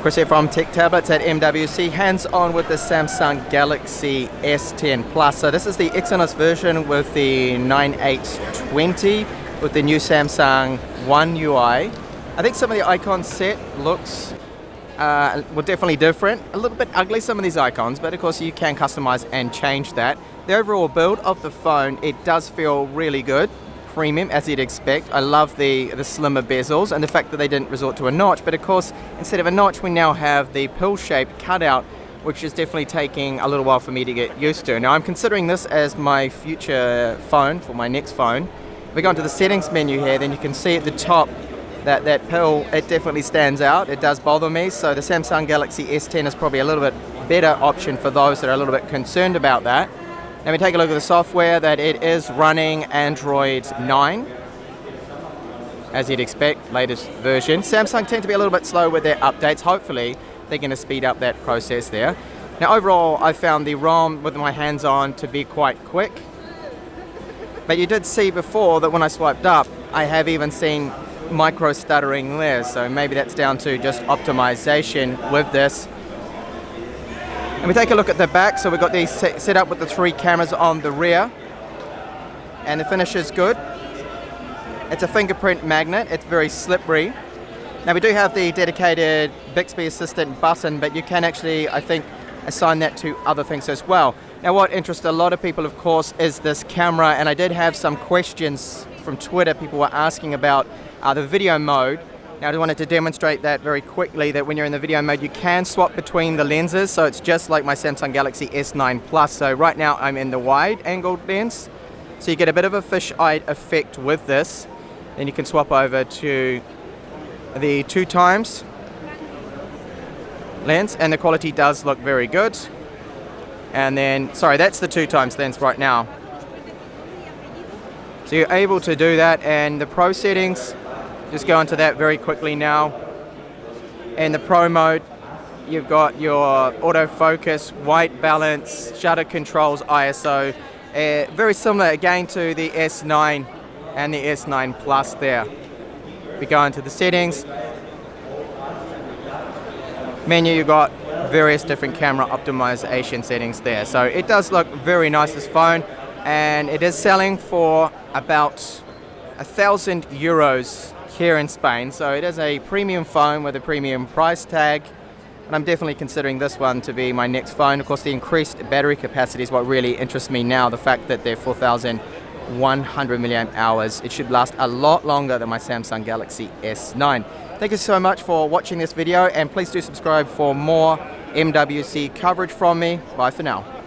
Chris here from TechTablets at MWC, hands-on with the Samsung Galaxy S10 Plus. So this is the Exynos version with the 9820 with the new Samsung One UI. I think some of the icon set looks were definitely different. A little bit ugly, some of these icons, but of course you can customize and change that. The overall build of the phone, it does feel really good. Premium, as you'd expect. I love the slimmer bezels and the fact that they didn't resort to a notch, but of course instead of a notch we now have the pill-shaped cutout, which is definitely taking a little while for me to get used to. Now I'm considering this as my future phone, for my next phone. If we go into the settings menu here, then you can see at the top that pill, it definitely stands out. It does bother me, so the Samsung Galaxy S10 is probably a little bit better option for those that are a little bit concerned about that. Now we take a look at the software, that it is running Android 9, as you'd expect, latest version. Samsung tend to be a little bit slow with their updates. Hopefully they're going to speed up that process there. Now overall I found the ROM with my hands on to be quite quick. But you did see before that when I swiped up, I have even seen micro stuttering there. So maybe that's down to just optimization with this. And we take a look at the back, so we've got these set up with the 3 cameras on the rear, and the finish is good. It's a fingerprint magnet, it's very slippery. Now we do have the dedicated Bixby Assistant button, but you can actually, I think, assign that to other things as well. Now what interests a lot of people, of course, is this camera, and I did have some questions from Twitter. People were asking about the video mode. Now I just wanted to demonstrate that very quickly, that when you're in the video mode you can swap between the lenses, so it's just like my Samsung Galaxy S9 Plus. So right now I'm in the wide angled lens, so you get a bit of a fish-eyed effect with this. Then you can swap over to the 2x lens and the quality does look very good. And then, sorry, that's the 2x lens right now. So you're able to do that, and the Pro settings, just go into that very quickly now. In the Pro mode, you've got your autofocus, white balance, shutter controls, ISO. Very similar again to the S9 and the S9 Plus there. We go into the settings menu, you've got various different camera optimization settings there. So it does look very nice, this phone, and it is selling for about 1,000 euros here in Spain, so it is a premium phone with a premium price tag, and I'm definitely considering this one to be my next phone. Of course, the increased battery capacity is what really interests me now, the fact that they're 4,100 milliamp hours. It should last a lot longer than my Samsung Galaxy S9. Thank you so much for watching this video, and please do subscribe for more MWC coverage from me. Bye for now.